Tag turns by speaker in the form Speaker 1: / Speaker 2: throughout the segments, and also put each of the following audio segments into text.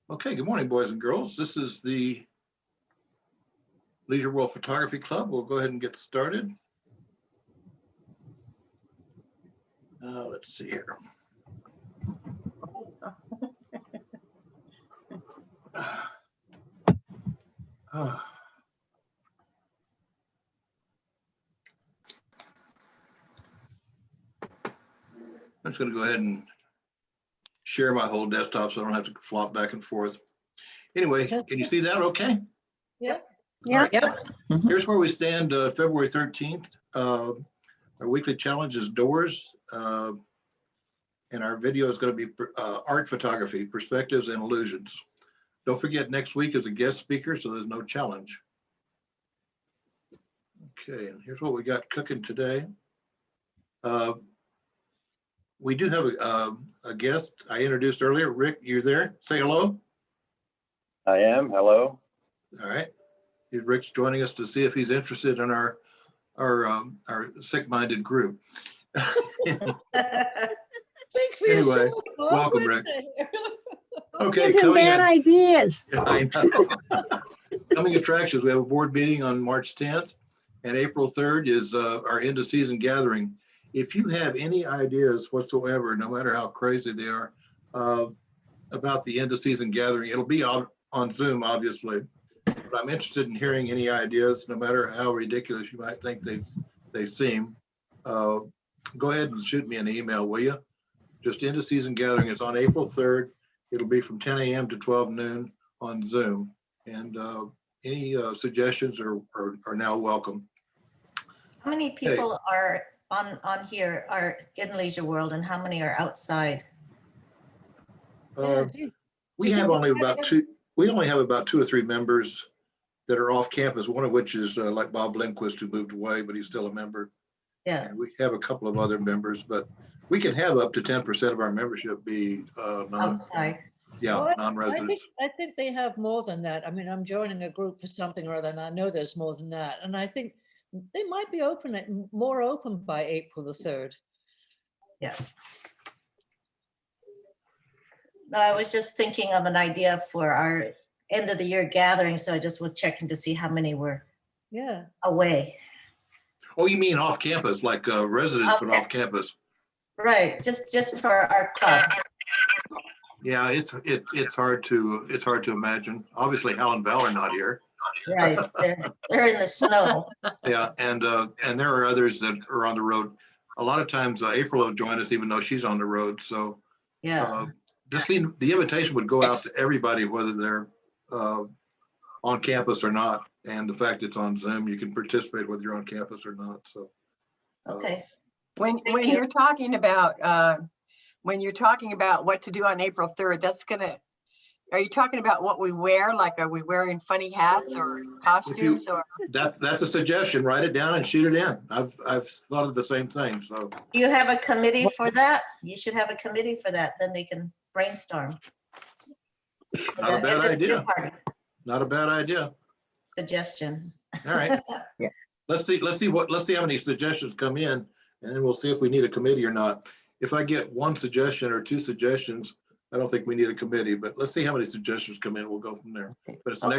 Speaker 1: Okay, good morning, boys and girls. This is the Leisure World Photography Club. We'll go ahead and get started. Let's see here. I'm just going to go ahead and share my whole desktop so I don't have to flop back and forth. Anyway, can you see that okay?
Speaker 2: Yeah.
Speaker 3: Yeah.
Speaker 1: Right. Yep. Here's where we stand February 13th. Our weekly challenge is doors. And our video is going to be art photography, perspectives and illusions. Don't forget, next week is a guest speaker, so there's no challenge. Okay, and here's what we got cooking today. We do have a guest I introduced earlier. Rick, you're there? Say hello.
Speaker 4: I am. Hello.
Speaker 1: All right. Rick's joining us to see if he's interested in our sick-minded group. Anyway, welcome, Rick. Okay,
Speaker 3: Give him bad ideas.
Speaker 1: I know. Coming attractions, we have a board meeting on March 10th, and April 3rd is our end of season gathering. If you have any ideas whatsoever, no matter how crazy they are, about the end of season gathering, it'll be on Zoom, obviously. But I'm interested in hearing any ideas, no matter how ridiculous you might think they seem. Go ahead and shoot me an email, will you? Just end of season gathering. It's on April 3rd. It'll be from 10 a.m. to 12 noon on Zoom. And any suggestions are now welcome.
Speaker 2: How many people are on here are in Leisure World, and how many are outside?
Speaker 1: We have only about two. We only have about 2 or 3 members that are off campus. One of which is like Bob Lindquist, who moved away, but he's still a member.
Speaker 2: Yeah.
Speaker 1: And we have a couple of other members, but we can have up to 10% of our membership be
Speaker 2: Outside.
Speaker 1: non-residents.
Speaker 5: I think they have more than that. I mean, I'm joining a group for something or other, and I know there's more than that. And I think they might be more open by April the 3rd.
Speaker 2: Yeah. No, I was just thinking of an idea for our end of the year gathering, so I just was checking to see how many were away.
Speaker 1: Oh, you mean off campus, like residents, but off campus?
Speaker 2: Right, just for our club.
Speaker 1: Yeah, it's hard to imagine. Obviously, Hal and Val are not here.
Speaker 2: Right, they're in the snow.
Speaker 1: Yeah, and there are others that are on the road. A lot of times, April will join us, even though she's on the road. So
Speaker 2: yeah,
Speaker 1: the invitation would go out to everybody, whether they're on campus or not. And the fact it's on Zoom, you can participate whether you're on campus or not. So
Speaker 2: okay.
Speaker 3: When you're talking about what to do on April 3rd, are you talking about what we wear? Like, are we wearing funny hats or costumes? Or
Speaker 1: that's a suggestion. Write it down and shoot it in. I've thought of the same thing. So
Speaker 2: Do you have a committee for that? You should have a committee for that. Then they can brainstorm.
Speaker 1: not a bad idea. Not a bad idea.
Speaker 2: Suggestion.
Speaker 1: All right.
Speaker 3: Yeah.
Speaker 1: Let's see how many suggestions come in, and then we'll see if we need a committee or not. If I get 1 suggestion or 2 suggestions, I don't think we need a committee, but let's see how many suggestions come in. We'll go from there. But it's an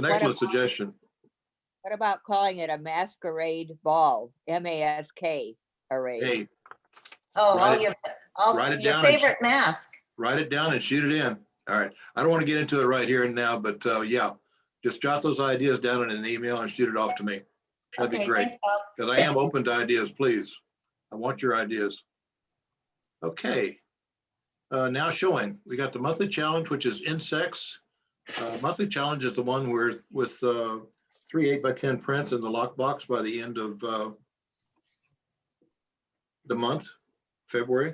Speaker 1: excellent suggestion.
Speaker 6: What about calling it a masquerade ball? MASK array.
Speaker 1: Hey,
Speaker 2: Oh,
Speaker 1: write it
Speaker 2: your
Speaker 1: down
Speaker 2: favorite mask.
Speaker 1: Write it down and shoot it in. All right. I don't want to get into it right here and now, but yeah, just jot those ideas down in an email and shoot it off to me. That'd be great.
Speaker 2: Thanks, Bob.
Speaker 1: Because I am open to ideas, please. I want your ideas. Okay. Now showing, we got the monthly challenge, which is insects. Monthly challenge is the one with 3 8x10 prints in the lockbox by the end of the month, February.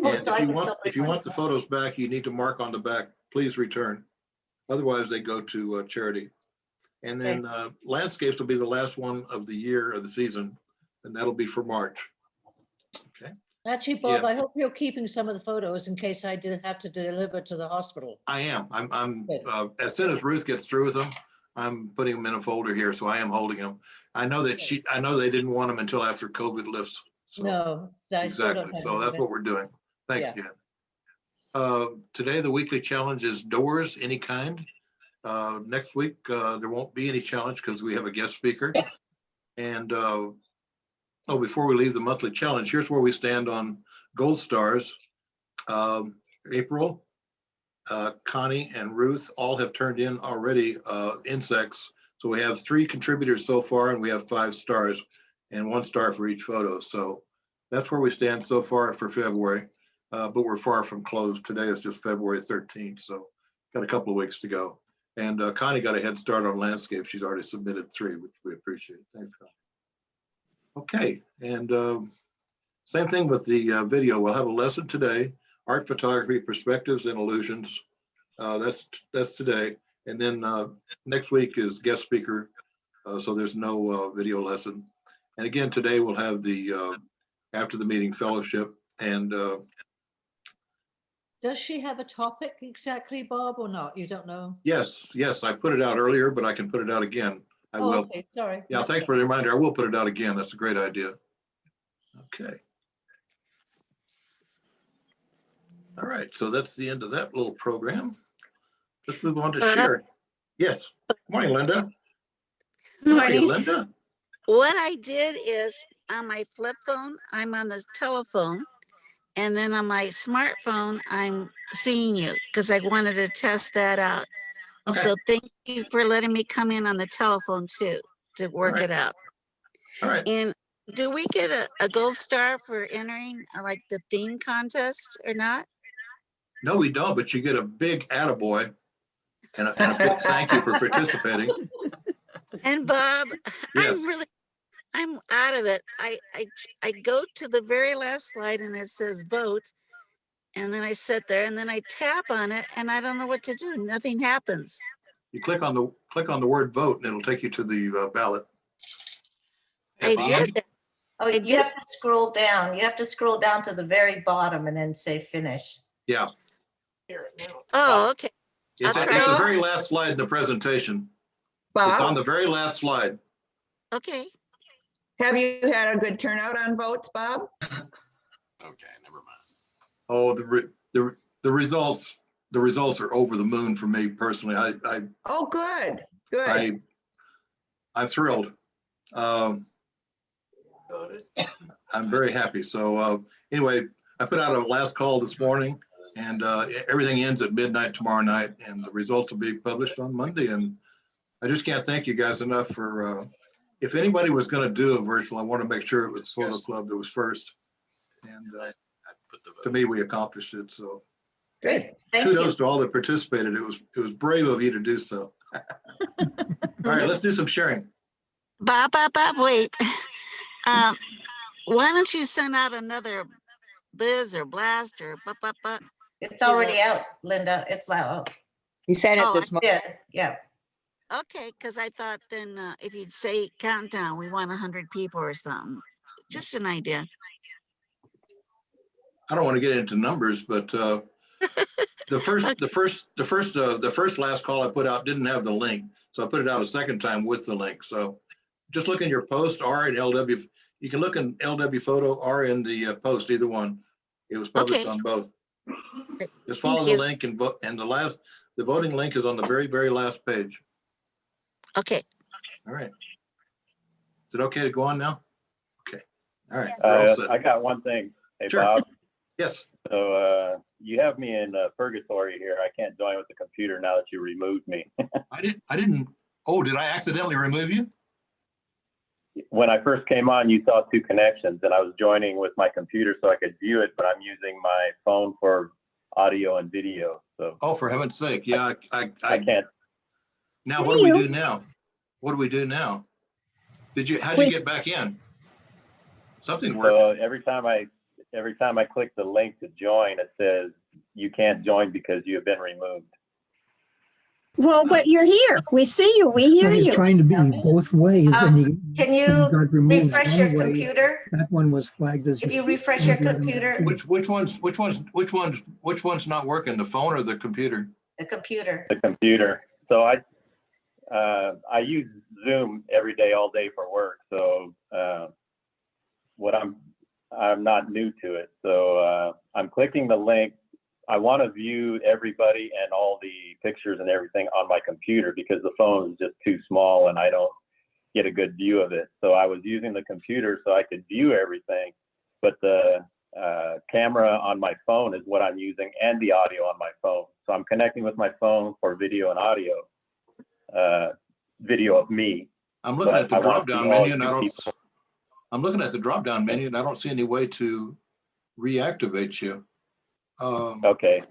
Speaker 2: Oh,
Speaker 1: And
Speaker 2: so I can still
Speaker 1: if you want the photos back, you need to mark on the back, please return. Otherwise, they go to charity. And then landscapes will be the last one of the year of the season, and that'll be for March. Okay.
Speaker 5: Actually, Bob,
Speaker 1: Yeah.
Speaker 5: I hope you're keeping some of the photos in case I did have to deliver to the hospital.
Speaker 1: I am. I'm as soon as Ruth gets through with them, I'm putting them in a folder here, so I am holding them. I know that I know they didn't want them until after COVID lifts. So,
Speaker 5: No, I still
Speaker 1: exactly.
Speaker 5: don't have
Speaker 1: So that's
Speaker 5: them.
Speaker 1: what we're doing. Thanks,
Speaker 5: Yeah.
Speaker 1: Jen. Today, the weekly challenge is doors, any kind. Next week, there won't be any challenge because we have a guest speaker. And before we leave the monthly challenge, here's where we stand on gold stars. April, Connie, and Ruth all have turned in already insects. So we have 3 contributors so far, and we have 5 stars and 1 star for each photo. So that's where we stand so far for February. But we're far from closed. Today is just February 13th, so got a couple of weeks to go. And Connie got a head start on landscape. She's already submitted 3, which we appreciate. Thanks, Connie. Okay, and same thing with the video. We'll have a lesson today, art photography, perspectives and illusions. That's today. And then next week is guest speaker, so there's no video lesson. And again, today we'll have the after the meeting fellowship. And
Speaker 5: Does she have a topic exactly, Bob, or not? You don't know?
Speaker 1: yes, I put it out earlier, but I can put it out again. I will.
Speaker 5: Okay, sorry.
Speaker 1: Yeah, thanks for the reminder. I will put it out again. That's a great idea. Okay. All right, so that's the end of that little program. Let's move on to share. Yes. Good morning, Linda. How are you,
Speaker 7: Morning.
Speaker 1: Linda?
Speaker 7: What I did is on my flip phone, I'm on the telephone. And then on my smartphone, I'm seeing you because I wanted to test that out.
Speaker 1: Okay.
Speaker 7: So thank you for letting me come in on the telephone too, to work
Speaker 1: right.
Speaker 7: it out.
Speaker 1: All right.
Speaker 7: And do we get a gold star for entering like the theme contest or not?
Speaker 1: No, we don't, but you get a big attaboy and a big thank you for participating.
Speaker 7: And Bob,
Speaker 1: Yes.
Speaker 7: I'm out of it. I go to the very last slide and it says vote. And then I sit there and then I tap on it and I don't know what to do. Nothing happens.
Speaker 1: You click on the word vote and it'll take you to the ballot. At
Speaker 7: I
Speaker 1: the
Speaker 7: did
Speaker 1: end.
Speaker 7: that.
Speaker 2: Oh,
Speaker 7: I
Speaker 2: you have to scroll down. You have to scroll down to the very bottom and then say finish.
Speaker 1: Yeah.
Speaker 7: Oh, okay.
Speaker 1: It's
Speaker 7: I'll
Speaker 1: at
Speaker 7: try
Speaker 1: the
Speaker 7: it.
Speaker 1: very last slide in the presentation. It's on
Speaker 3: Bob,
Speaker 1: the very last slide.
Speaker 7: Okay.
Speaker 3: have you had a good turnout on votes, Bob?
Speaker 8: Okay, never mind.
Speaker 1: Oh, the results are over the moon for me personally.
Speaker 3: Oh, good.
Speaker 1: I'm thrilled. I'm very happy. So anyway, I put out a last call this morning, and everything ends at midnight tomorrow night, and the results will be published on Monday. And I just can't thank you guys enough for. If anybody was going to do a virtual, I want to make sure it was Photo Club that was first. And to me, we accomplished it. So
Speaker 3: Good.
Speaker 2: Thank
Speaker 1: kudos
Speaker 2: you.
Speaker 1: to all that participated. It was brave of you to do so. All right, let's do some sharing.
Speaker 7: Bob, wait. Why don't you send out another buzz or blast or
Speaker 2: It's already out, Linda. It's out.
Speaker 6: You sent it
Speaker 7: Oh,
Speaker 6: this morning.
Speaker 2: Yeah.
Speaker 7: Okay, because I thought then if you'd say countdown, we want 100 people or something. Just an idea.
Speaker 1: I don't want to get into numbers, but the first last call I put out didn't have the link, so I put it out a second time with the link. So just look in your post or in LW. You can look in LW photo or in the post, either one. It was published
Speaker 7: Okay.
Speaker 1: on both. Just
Speaker 7: Thank
Speaker 1: follow the
Speaker 7: you.
Speaker 1: link and vote. And the voting link is on the very, very last page.
Speaker 7: Okay.
Speaker 1: All right. Is it okay to go on now? Okay. All right. We're all set.
Speaker 4: I got one thing. Hey,
Speaker 1: Sure.
Speaker 4: Bob.
Speaker 1: Yes.
Speaker 4: So you have me in purgatory here. I can't join with the computer now that you removed me.
Speaker 1: I didn't. Oh, did I accidentally remove you?
Speaker 4: When I first came on, you saw 2 connections, and I was joining with my computer so I could view it, but I'm using my phone for audio and video. So
Speaker 1: Oh, for heaven's sake. Yeah,
Speaker 4: I
Speaker 1: I
Speaker 4: can't.
Speaker 1: now what do we do now? What do we do now? How'd you get back in? Something worked.
Speaker 4: So every time I click the link to join, it says you can't join because you have been removed.
Speaker 9: Well, but you're here. We see you. We hear
Speaker 10: He's
Speaker 9: you.
Speaker 10: trying to be both ways, and he
Speaker 2: Can
Speaker 10: he
Speaker 2: you
Speaker 10: got removed
Speaker 2: refresh your
Speaker 10: one way.
Speaker 2: computer?
Speaker 10: That one was flagged as.
Speaker 2: If you refresh your computer,
Speaker 1: Which one's not working? The phone or the computer?
Speaker 2: the computer.
Speaker 4: The computer. So I use Zoom every day, all day for work. So I'm not new to it. So I'm clicking the link I want to view everybody and all the pictures and everything on my computer because the phone is just too small and I don't get a good view of it. So I was using the computer so I could view everything, but the camera on my phone is what I'm using and the audio on my phone. So I'm connecting with my phone for video and audio, video of me.
Speaker 1: I'm looking
Speaker 4: But
Speaker 1: at the
Speaker 4: I wanna
Speaker 1: drop down
Speaker 4: see all
Speaker 1: menu and I
Speaker 4: you
Speaker 1: don't,
Speaker 4: people.
Speaker 1: I'm looking at the drop down menu and I don't see any way to reactivate you.
Speaker 4: Okay,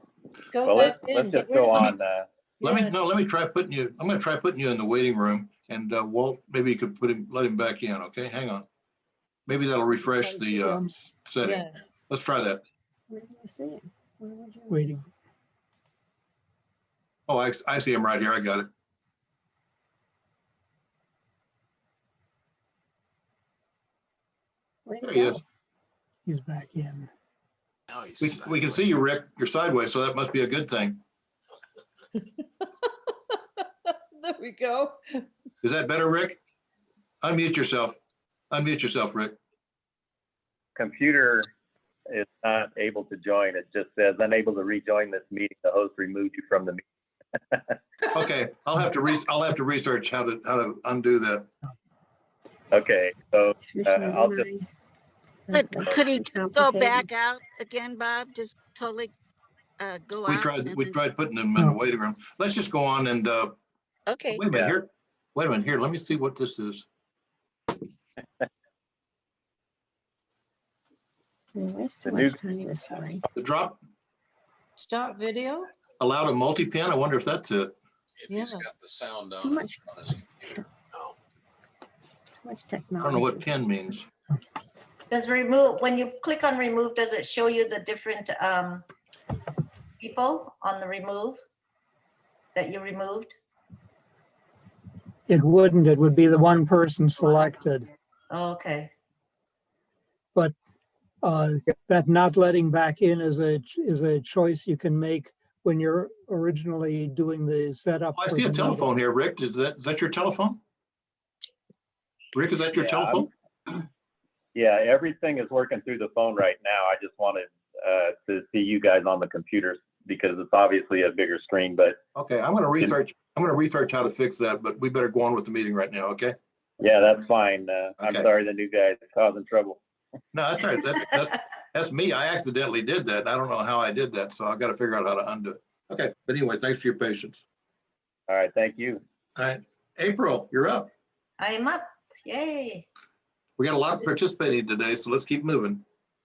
Speaker 5: Go
Speaker 4: well,
Speaker 5: back
Speaker 4: let's
Speaker 5: in,
Speaker 4: just
Speaker 5: get rid
Speaker 4: go
Speaker 5: of
Speaker 4: on.
Speaker 1: Let me try putting you, I'm gonna try putting you in the waiting room and Walt, maybe you could let him back in, okay? Hang on. Maybe that'll refresh the setting.
Speaker 5: Yeah.
Speaker 1: Let's try that.
Speaker 9: Where do you see it? Where would you-
Speaker 10: Waiting.
Speaker 1: Oh, I see him right here. I got it.
Speaker 9: Where'd
Speaker 1: There
Speaker 9: it
Speaker 1: he
Speaker 9: go?
Speaker 1: is.
Speaker 10: He's back in.
Speaker 8: Now he's
Speaker 1: We can see you, Rick. You're sideways, so that must be a good thing.
Speaker 5: There we go.
Speaker 1: Is that better, Rick? Unmute yourself. Unmute yourself, Rick.
Speaker 4: Computer is not able to join. It just says unable to rejoin this meeting. The host removed you from the meeting.
Speaker 1: Okay, I'll have to research how to undo that.
Speaker 4: Okay, so I'll just,
Speaker 7: But could he
Speaker 9: That's
Speaker 7: go
Speaker 9: complicated.
Speaker 7: back out again, Bob? Just totally go
Speaker 1: We
Speaker 7: out?
Speaker 1: tried
Speaker 7: and
Speaker 1: we
Speaker 7: then-
Speaker 1: tried putting them in the waiting room. Let's just go on and
Speaker 7: Okay.
Speaker 1: wait a minute
Speaker 4: Yeah.
Speaker 1: here. Wait a minute here. Let me see what this is.
Speaker 9: Waste
Speaker 4: The
Speaker 9: too
Speaker 4: new-
Speaker 9: much time this way.
Speaker 1: The drop
Speaker 5: Start video.
Speaker 1: allowed a multi-pin. I wonder if that's it.
Speaker 8: if he's
Speaker 5: Yeah.
Speaker 8: got the sound
Speaker 9: Too
Speaker 8: on
Speaker 9: much.
Speaker 8: on his computer. No.
Speaker 9: Too much
Speaker 1: I
Speaker 9: technology.
Speaker 1: don't know what pin means.
Speaker 2: Does remove, when you click on remove, does it show you the different people on the remove that you removed?
Speaker 10: It wouldn't, it would be the one person selected,
Speaker 2: Oh, okay.
Speaker 10: but that not letting back in is a choice you can make when you're originally doing the setup.
Speaker 1: Oh, I
Speaker 10: for
Speaker 1: see a
Speaker 10: the meeting.
Speaker 1: telephone here, Rick. Is that your telephone? Rick, is that your
Speaker 4: Yeah,
Speaker 1: telephone?
Speaker 4: yeah, everything is working through the phone right now. I just wanted to see you guys on the computers because it's obviously a bigger screen, but
Speaker 1: Okay, I'm gonna research how to fix that, but we better go on with the meeting right now, okay?
Speaker 4: yeah, that's fine. I'm
Speaker 1: Okay.
Speaker 4: sorry the new guys are causing trouble.
Speaker 1: No, that's all right. That's me. I accidentally did that. I don't know how I did that, so I've got to figure out how to undo it. Okay, but anyway, thanks for your patience.
Speaker 4: All right, thank you.
Speaker 1: All right, April, you're up.
Speaker 2: I'm up. Yay.
Speaker 1: We got a lot of participating today, so let's keep moving.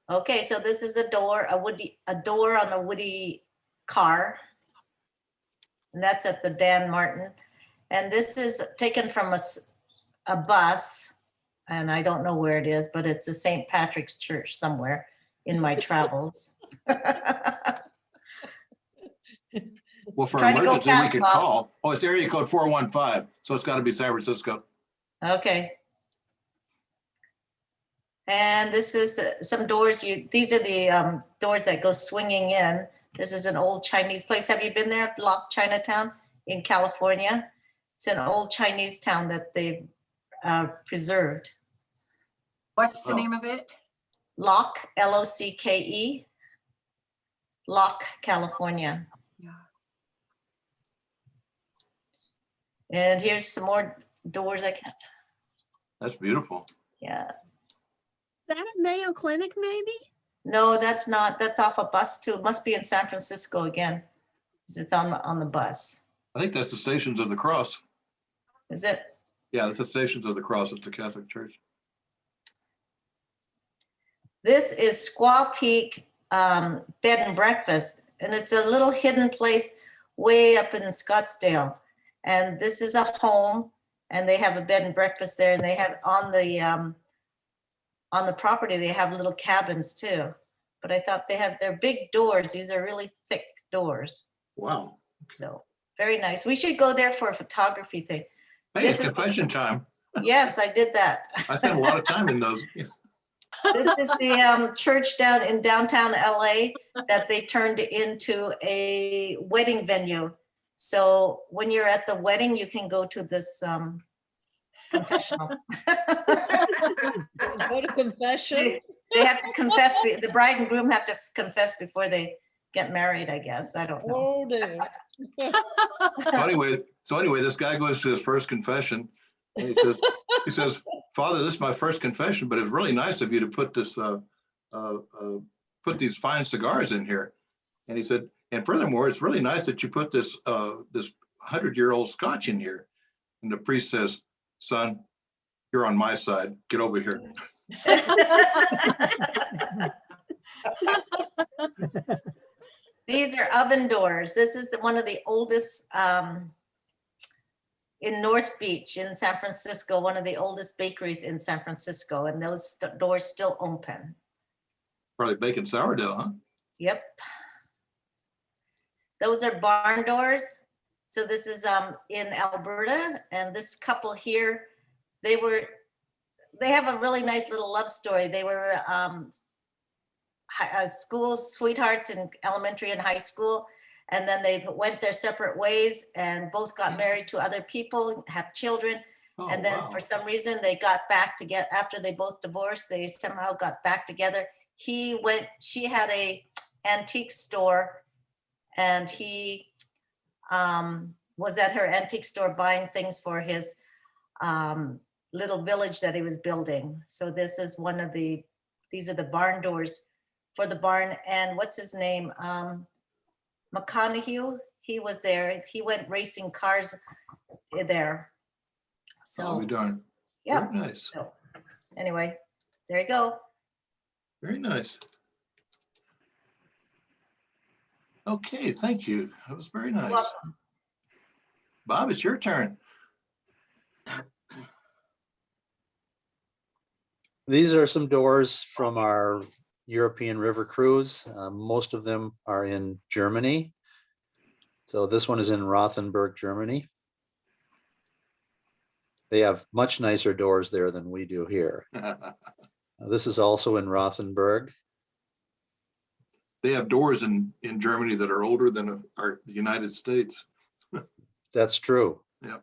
Speaker 2: Okay, so this is a door on a Woody car. And that's at the Dan Martin. And this is taken from a bus, and I don't know where it is, but it's a St. Patrick's Church somewhere in my travels.
Speaker 1: Well, for
Speaker 2: Trying to go
Speaker 1: emergency, we
Speaker 2: fast,
Speaker 1: could
Speaker 2: Bob.
Speaker 1: call. Oh, it's area code 415, so it's got to be San Francisco.
Speaker 2: Okay. And this is some doors. These are the doors that go swinging in. This is an old Chinese place. Have you been there? Lock Chinatown in California. It's an old Chinese town that they've preserved.
Speaker 3: What's the
Speaker 1: Oh.
Speaker 3: name of it?
Speaker 2: Lock, L-O-C-K-E. Lock, California.
Speaker 3: Yeah.
Speaker 2: And here's some more doors I can,
Speaker 1: That's beautiful.
Speaker 2: yeah.
Speaker 9: Is that a Mayo Clinic, maybe?
Speaker 2: No, that's not, that's off a bus too. It must be in San Francisco again. 'Cause it's on the bus.
Speaker 1: I think that's the Stations of the Cross.
Speaker 2: Is it?
Speaker 1: Yeah, that's the Stations of the Cross at the Catholic Church.
Speaker 2: This is Squaw Peak Bed and Breakfast, and it's a little hidden place way up in Scottsdale. And this is a home, and they have a bed and breakfast there, and they have on the property, they have little cabins too. But I thought they're big doors. These are really thick doors.
Speaker 1: Wow.
Speaker 2: So very nice. We should go there for a photography thing.
Speaker 1: Hey, it's
Speaker 2: This is-
Speaker 1: confession time.
Speaker 2: Yes, I did that.
Speaker 1: I spent a lot of time in those.
Speaker 2: This is the church down in downtown LA that they turned into a wedding venue. So when you're at the wedding, you can go to this confessional.
Speaker 5: Go to confession.
Speaker 2: They have to confess, the bride and groom have to confess before they get married, I guess. I don't know.
Speaker 5: Oh, dear.
Speaker 1: So anyway, this guy goes to his first confession and he says, Father, this is my first confession, but it's really nice of you to put this, put these fine cigars in here. And he said, and furthermore, it's really nice that you put this, this 100-year-old scotch in here. And the priest says, son, you're on my side. Get over here.
Speaker 2: These are oven doors. This is one of the oldest in North Beach in San Francisco, one of the oldest bakeries in San Francisco, and those doors still open.
Speaker 1: Probably baking sourdough, huh?
Speaker 2: Yep. Those are barn doors. So this is in Alberta, and this couple here, they have a really nice little love story. They were school sweethearts in elementary and high school, and then they went their separate ways and both got married to other people, have children.
Speaker 1: Oh,
Speaker 2: And then
Speaker 1: wow.
Speaker 2: for some reason they got back together after they both divorced. They somehow got back together. She had a antique store, and he was at her antique store buying things for his little village that he was building. So this is these are the barn doors for the barn. And what's his name? McConaughey, he was there. He went racing cars there. So,
Speaker 1: Oh, darn.
Speaker 2: yeah.
Speaker 1: Very nice.
Speaker 2: So, anyway, there you go.
Speaker 1: Very nice. Okay, thank you. That was very nice.
Speaker 2: Welcome.
Speaker 1: Bob, it's your turn.
Speaker 11: These are some doors from our European river cruise. Most of them are in Germany. So this one is in Rothenburg, Germany. They have much nicer doors there than we do here. This is also in Rothenburg.
Speaker 1: They have doors in Germany that are older than the United States.
Speaker 11: That's true.
Speaker 1: Yeah.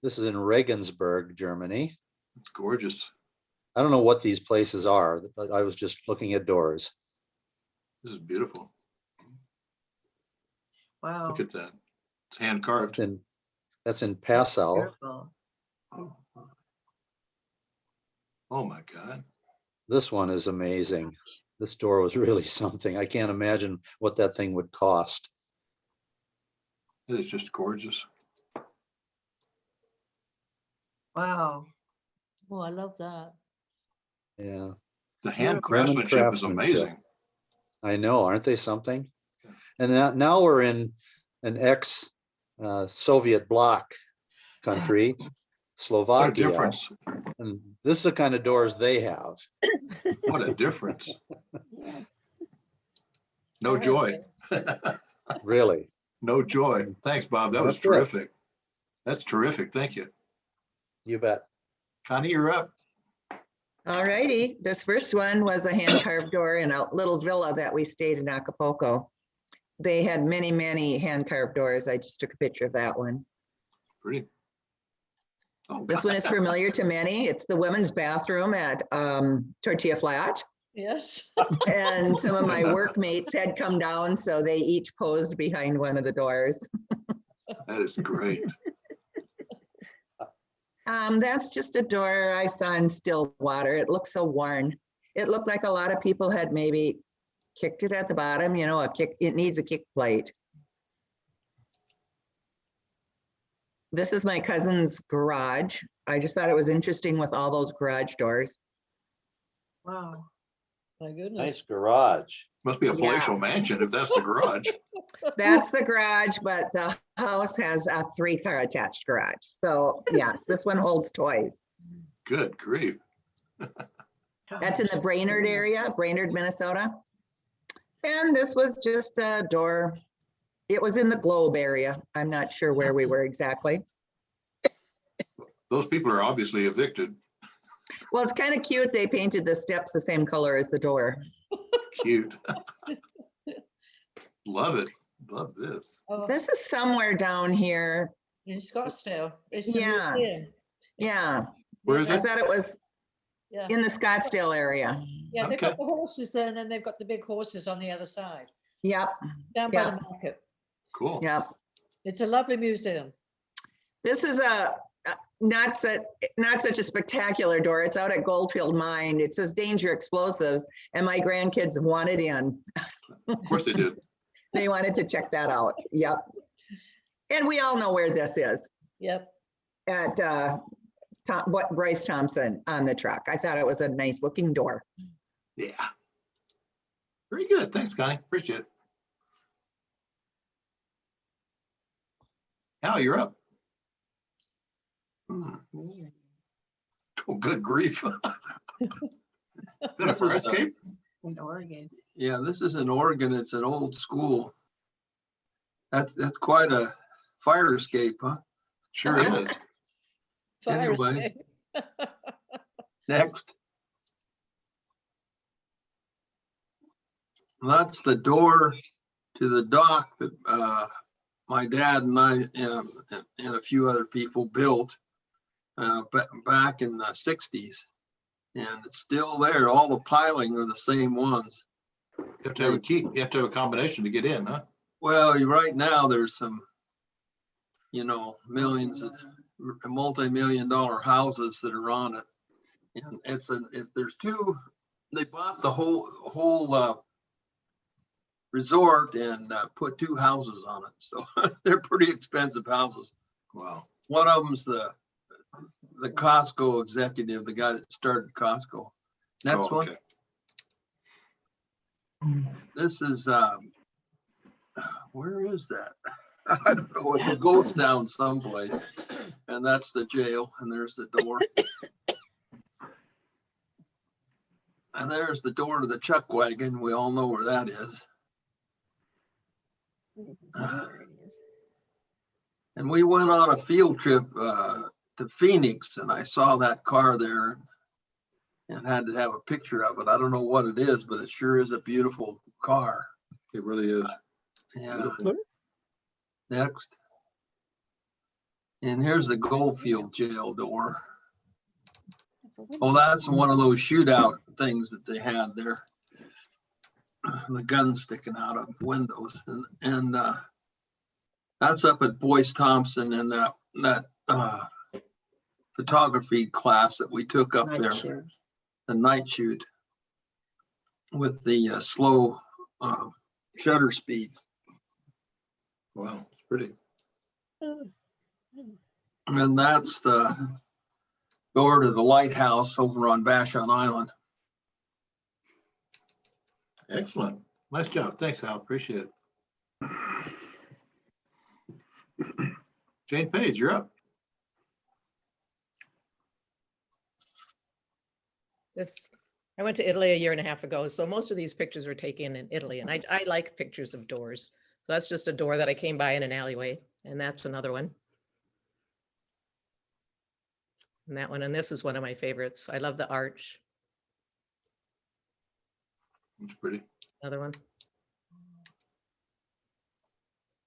Speaker 11: This is in Regensburg, Germany.
Speaker 1: It's gorgeous.
Speaker 11: I don't know what these places are, but I was just looking at doors.
Speaker 1: This is beautiful.
Speaker 3: Wow.
Speaker 1: Look at that. It's hand carved.
Speaker 11: That's in Passau.
Speaker 3: Beautiful.
Speaker 1: Oh my God.
Speaker 11: This one is amazing. This door was really something. I can't imagine what that thing would cost.
Speaker 1: It is just gorgeous.
Speaker 3: Wow.
Speaker 5: Oh, I love that.
Speaker 11: Yeah,
Speaker 1: The hand
Speaker 3: Beautiful.
Speaker 1: craftsmanship is
Speaker 11: craftsmanship.
Speaker 1: amazing.
Speaker 11: I know, aren't they something? And now we're in an ex-Soviet bloc country,
Speaker 1: What a
Speaker 11: Slovakia.
Speaker 1: difference.
Speaker 11: And this is the kind of doors they have.
Speaker 1: What a difference. No joy.
Speaker 11: Really.
Speaker 1: No joy. Thanks, Bob. That was
Speaker 11: That's it.
Speaker 1: terrific. That's terrific. Thank you.
Speaker 11: You bet.
Speaker 1: Connie, you're up.
Speaker 12: All righty, this first one was a hand carved door in a little villa that we stayed in Acapulco. They had many, many hand carved doors. I just took a picture of that one.
Speaker 1: Pretty. Oh,
Speaker 12: This one is familiar to many. It's the women's bathroom at Tortilla Flat.
Speaker 5: Yes.
Speaker 12: And some of my workmates had come down, so they each posed behind one of the doors.
Speaker 1: that is great.
Speaker 12: That's just a door I saw in Stillwater. It looks so worn. It looked like a lot of people had maybe kicked it at the bottom, you know, it needs a kick plate. This is my cousin's garage. I just thought it was interesting with all those garage doors.
Speaker 3: Wow.
Speaker 5: My goodness.
Speaker 11: Nice garage.
Speaker 1: Must be a palatial mansion if that's the garage.
Speaker 12: That's the garage, but the house has a 3-car attached garage. So yes, this one holds toys.
Speaker 1: Good grief.
Speaker 12: That's in the Brainerd area, Brainerd, Minnesota. And this was just a door. It was in the Globe area. I'm not sure where we were exactly.
Speaker 1: Those people are obviously evicted.
Speaker 12: Well, it's kind of cute. They painted the steps the same color as the door.
Speaker 1: Cute. Love it. Love this.
Speaker 5: Oh,
Speaker 12: This is somewhere down here.
Speaker 5: in Scottsdale. It's the
Speaker 12: Yeah.
Speaker 5: museum. It's-
Speaker 12: Yeah,
Speaker 1: Where is
Speaker 12: I
Speaker 1: it?
Speaker 12: thought it was
Speaker 5: Yeah.
Speaker 12: in the Scottsdale area.
Speaker 5: Yeah, they've got
Speaker 1: Okay.
Speaker 5: the horses there and then they've got the big horses on the other side,
Speaker 12: Yep,
Speaker 5: down by the
Speaker 12: Yeah.
Speaker 5: market.
Speaker 1: Cool.
Speaker 12: yep.
Speaker 5: It's a lovely museum.
Speaker 12: This is not such a spectacular door. It's out at Goldfield Mine. It says danger explosives, and my grandkids wanted in.
Speaker 1: Of course they did.
Speaker 12: They wanted to check that out. Yep. And we all know where this is,
Speaker 5: Yep.
Speaker 12: at Bryce Thompson on the truck. I thought it was a nice looking door.
Speaker 1: Yeah. Very good. Thanks, Connie. Appreciate it. Al, you're up. Oh, good grief. Is that a fire escape?
Speaker 13: In Oregon.
Speaker 14: Yeah, this is in Oregon. It's an old school. That's quite a fire escape, huh?
Speaker 1: Sure is.
Speaker 5: Fire
Speaker 14: Anyway.
Speaker 5: escape.
Speaker 14: Next. That's the door to the dock that my dad and I and a few other people built back in the 60s. And it's still there. All the piling are the same ones.
Speaker 1: You have to have a key. You have to have a combination to get in, huh?
Speaker 14: Well, right now there's some, millions of multi-million-dollar houses that are on it. And there's two, they bought the whole resort and put two houses on it. So they're pretty expensive houses.
Speaker 1: Wow.
Speaker 14: One of them's the Costco executive, the guy that started Costco. Next
Speaker 1: Oh,
Speaker 14: one.
Speaker 1: okay.
Speaker 14: This is, where is that? I don't know, it's a ghost town someplace. And that's the jail, and there's the door. And there's the door to the chuck wagon. We all know where that is. And we went on a field trip to Phoenix, and I saw that car there and had to have a picture of it. I don't know what it is, but it sure is a beautiful car.
Speaker 1: It really is.
Speaker 14: Yeah.
Speaker 1: Beautiful.
Speaker 14: Next. And here's the Goldfield jail door. Oh, that's one of those shootout things that they had there. The gun sticking out of windows. And that's up at Boyce Thompson and that photography class that we took up there. The night shoot with the slow shutter speed.
Speaker 1: Wow, it's pretty.
Speaker 14: And that's the door to the lighthouse over on Vashon Island.
Speaker 1: Excellent. Nice job. Thanks, Al. Appreciate it. Jane Page, you're up.
Speaker 13: I went to Italy a year and a half ago, so most of these pictures were taken in Italy, and I like pictures of doors. So that's just a door that I came by in an alleyway, and that's another one. And that one, and this is one of my favorites. I love the arch.
Speaker 1: It's pretty.
Speaker 13: Another one.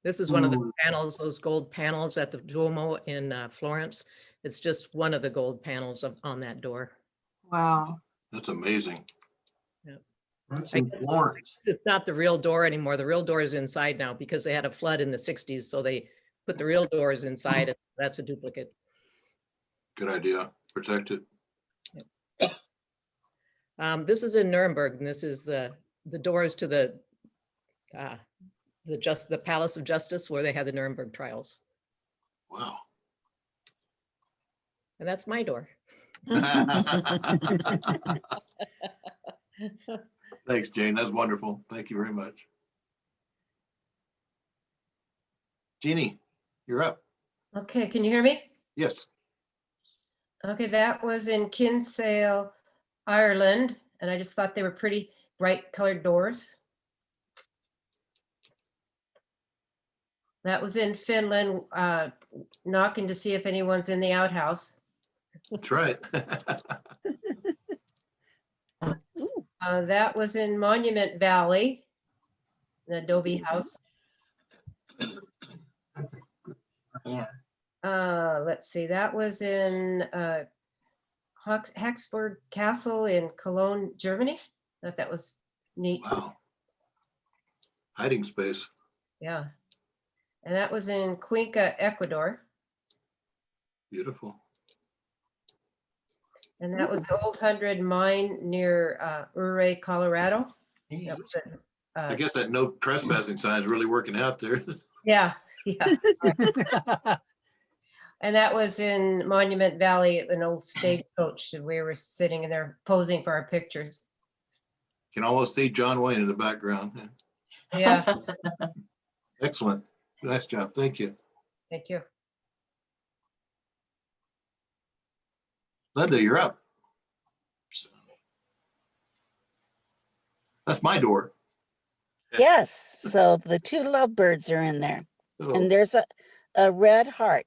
Speaker 13: This is one of the
Speaker 14: Ooh.
Speaker 13: panels, those gold panels at the Duomo in Florence. It's just one of the gold panels on that door.
Speaker 3: Wow.
Speaker 1: That's amazing.
Speaker 14: That's in Florence.
Speaker 13: It's not the real door anymore. The real door is inside now because they had a flood in the 60s. So they put the real doors inside, and that's a duplicate.
Speaker 1: Good idea. Protect it.
Speaker 13: This is in Nuremberg, and this is the doors to the Palace of Justice where they had the Nuremberg trials.
Speaker 1: Wow.
Speaker 13: And that's my door.
Speaker 1: Thanks, Jane. That's wonderful. Thank you very much. Jeannie, you're up.
Speaker 15: Okay, can you hear me?
Speaker 1: Yes.
Speaker 15: Okay, that was in Kinsale, Ireland, and I just thought they were pretty bright colored doors. That was in Finland, knocking to see if anyone's in the outhouse.
Speaker 1: That's right.
Speaker 15: That was in Monument Valley, the Adobe house.
Speaker 3: Yeah.
Speaker 15: Let's see, that was in Hexburg Castle in Cologne, Germany. Thought that was neat.
Speaker 1: Wow. Hiding space.
Speaker 15: Yeah. And that was in Cuenca, Ecuador.
Speaker 1: Beautiful.
Speaker 15: And that was the Old 100 mine near Ouray, Colorado. That was it.
Speaker 1: I guess that no trespassing sign is really working out there.
Speaker 15: Yeah, yeah. And that was in Monument Valley, an old stagecoach. And we were sitting in there posing for our pictures.
Speaker 1: Can almost see John Wayne in the background.
Speaker 15: Yeah,
Speaker 1: Excellent. Nice job. Thank you.
Speaker 15: thank you.
Speaker 1: Linda, you're up. That's my door.
Speaker 7: Yes, so the two lovebirds are in there.
Speaker 1: Oh,
Speaker 7: And there's a red heart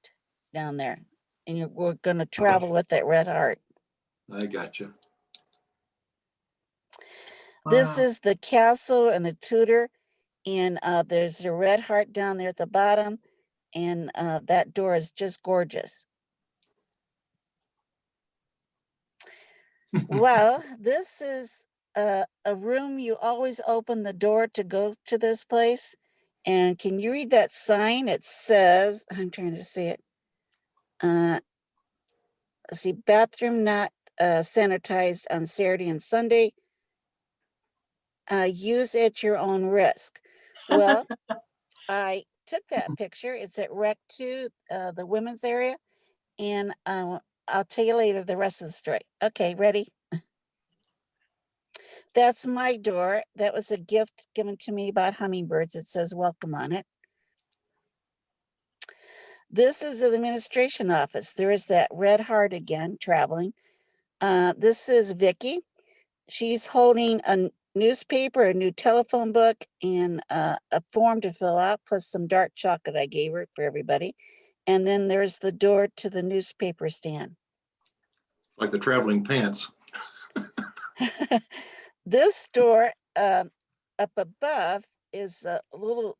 Speaker 7: down there. And we're gonna travel with that red heart.
Speaker 1: I got you.
Speaker 7: This
Speaker 12: Wow.
Speaker 7: is the castle and the Tudor. And there's a red heart down there at the bottom. And that door is just gorgeous. Well, this is a room you always open the door to go to this place. And can you read that sign? It says, I'm trying to see it. Let's see, bathroom not sanitized on Saturday and Sunday. Use at your own risk. Well, I took that picture. It's at Rec 2, the women's area. And I'll tell you later the rest of the story. Okay, ready? That's my door. That was a gift given to me about hummingbirds. It says welcome on it. This is the administration office. There is that red heart again, traveling. This is Vicky. She's holding a newspaper, a new telephone book, and a form to fill out, plus some dark chocolate I gave her for everybody. And then there's the door to the newspaper stand.
Speaker 1: Like the traveling pants.
Speaker 7: This door up above is a little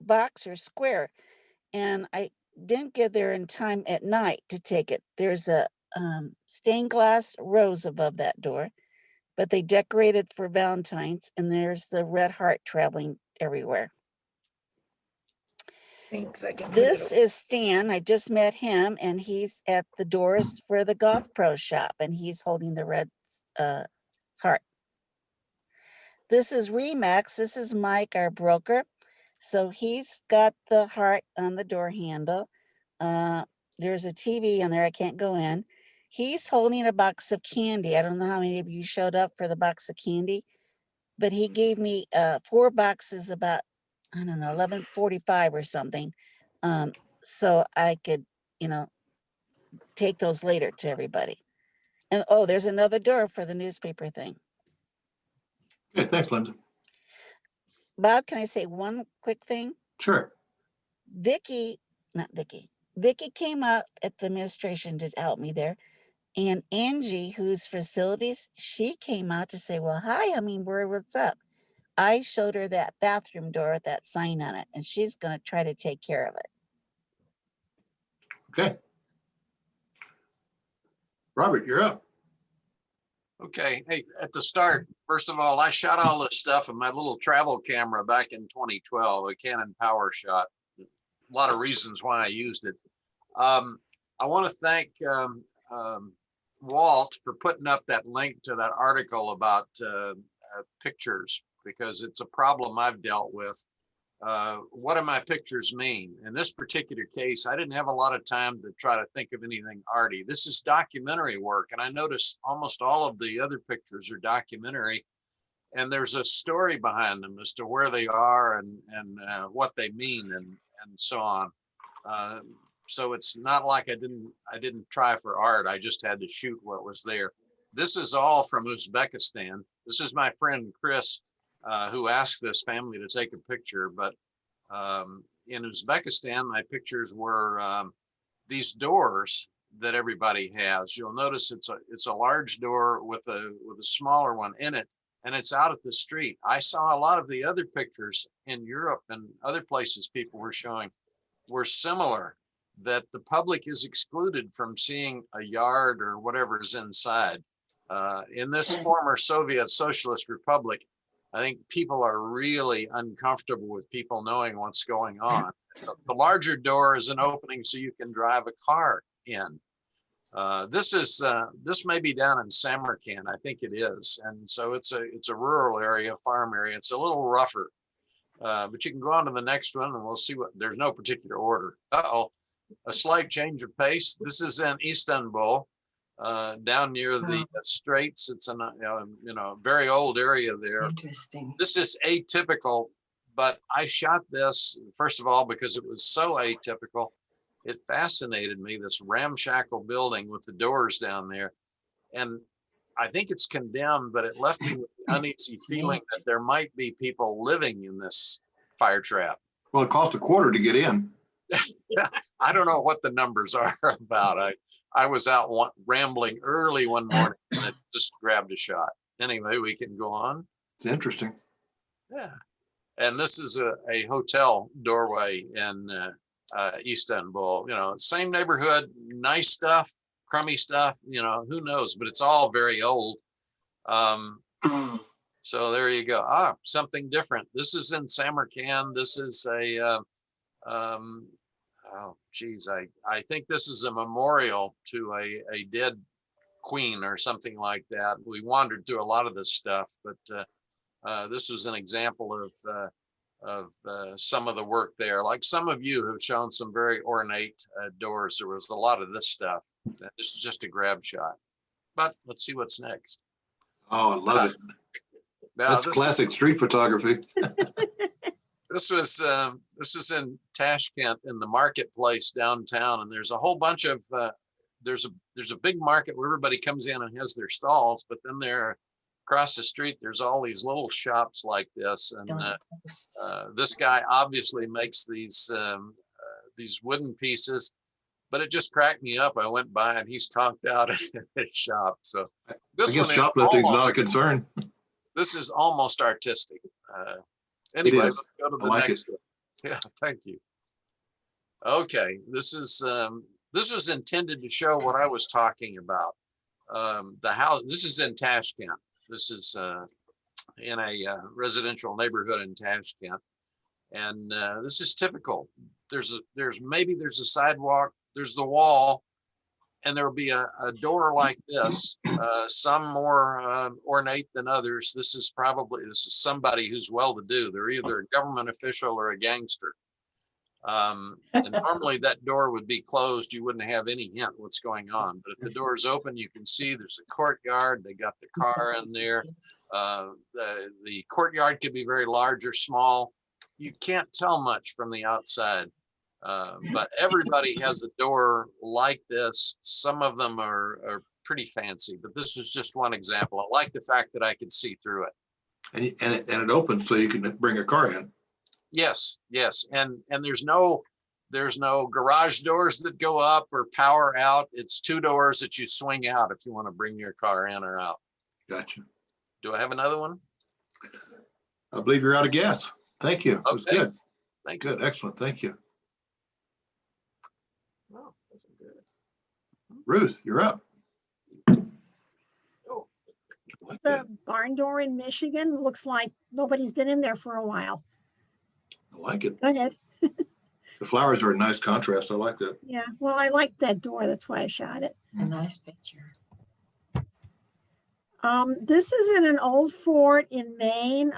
Speaker 7: box or square, and I didn't get there in time at night to take it. There's a stained glass rose above that door, but they decorated for Valentine's, and there's the red heart traveling everywhere.
Speaker 12: Thanks. I can.
Speaker 7: This is Stan. I just met him, and he's at the doors for the Golf Pro shop, and he's holding the red heart. This is Remax. This is Mike, our broker. So he's got the heart on the door handle. There's a TV on there. I can't go in. He's holding a box of candy. I don't know how many of you showed up for the box of candy, but he gave me 4 boxes about, I don't know, 11:45 or something. So I could, take those later to everybody. And oh, there's another door for the newspaper thing.
Speaker 1: Okay, thanks, Linda.
Speaker 7: Bob, can I say one quick thing?
Speaker 1: Sure.
Speaker 7: Vicky came out at the administration to help me there. And Angie, who's facilities, she came out to say, well, hi, Hummingbird, what's up? I showed her that bathroom door with that sign on it, and she's going to try to take care of it.
Speaker 1: Okay. Robert, you're up.
Speaker 8: Okay, hey, at the start, first of all, I shot all this stuff in my little travel camera back in 2012, a Canon Power Shot. A lot of reasons why I used it. I want to thank Walt for putting up that link to that article about pictures, because it's a problem I've dealt with. What do my pictures mean? In this particular case, I didn't have a lot of time to try to think of anything arty. This is documentary work, and I noticed almost all of the other pictures are documentary, and there's a story behind them as to where they are and what they mean and so on. So it's not like I didn't try for art. I just had to shoot what was there. This is all from Uzbekistan. This is my friend Chris, who asked this family to take a picture. But in Uzbekistan, my pictures were these doors that everybody has. You'll notice it's a large door with a smaller one in it, and it's out at the street. I saw a lot of the other pictures in Europe and other places people were showing were similar, that the public is excluded from seeing a yard or whatever is inside. In this former Soviet Socialist Republic, I think people are really uncomfortable with people knowing what's going on. The larger door is an opening so you can drive a car in. This may be down in Samarkand, I think it is, and so it's a rural area, farm area. It's a little rougher, but you can go on to the next one, and we'll see what. There's no particular order. A slight change of pace. This is in Istanbul, down near the Straits. It's a very old area there.
Speaker 15: Interesting.
Speaker 8: This is atypical, but I shot this first of all because it was so atypical. It fascinated me, this ramshackle building with the doors down there. And I think it's condemned, but it left me with the uneasy feeling that there might be people living in this fire trap.
Speaker 1: Well, it cost $0.25 to get in.
Speaker 8: I don't know what the numbers are about. I was out rambling early one morning and I just grabbed a shot. Anyway, we can go on.
Speaker 1: It's interesting.
Speaker 8: Yeah. And this is a hotel doorway in Istanbul, same neighborhood, nice stuff, crummy stuff, who knows, but it's all very old. So there you go. Something different. This is in Samarkand. This is I think this is a memorial to a dead queen or something like that. We wandered through a lot of this stuff, but this was an example of some of the work there. Like some of you have shown some very ornate doors. There was a lot of this stuff. This is just a grab shot, but let's see what's next.
Speaker 1: Oh, I love it. That's classic street photography.
Speaker 8: This was in Tashkent in the marketplace downtown, and there's a whole bunch of there's a big market where everybody comes in and has their stalls, but then there across the street there's all these little shops like this, and this guy obviously makes these wooden pieces, but it just cracked me up. I went by and he's conked out at his shop. So this
Speaker 1: I guess shoplifting's not a concern.
Speaker 8: This is almost artistic. Anyway, let's go to the next one. Yeah, thank you. Okay, this was intended to show what I was talking about. The house. This is in Tashkent. This is in a residential neighborhood in Tashkent, and this is typical. There's a sidewalk. There's the wall, and there will be a door like this. Some more ornate than others. This is somebody who's well-to-do. They're either a government official or a gangster. And normally that door would be closed. You wouldn't have any hint what's going on. But if the door is open, you can see there's a courtyard. They got the car in there. The courtyard could be very large or small. You can't tell much from the outside. But everybody has a door like this. Some of them are pretty fancy, but this is just one example. I like the fact that I could see through it.
Speaker 1: And it opens so you can bring a car in.
Speaker 8: Yes, and there's no garage doors that go up or power out. It's two doors that you swing out if you want to bring your car in or out.
Speaker 1: Gotcha.
Speaker 8: Do I have another one?
Speaker 1: I believe you're out of gas. Thank you. It was good.
Speaker 8: Thank you.
Speaker 1: Good. Excellent. Thank you.
Speaker 8: Oh, that's good.
Speaker 1: Ruth, you're up.
Speaker 9: The barn door in Michigan looks like nobody's been in there for a while.
Speaker 1: I like it.
Speaker 9: Go ahead.
Speaker 1: The flowers are a nice contrast. I like that.
Speaker 9: Yeah, well, I like that door. That's why I shot it.
Speaker 15: A nice picture.
Speaker 9: This is in an old fort in Maine.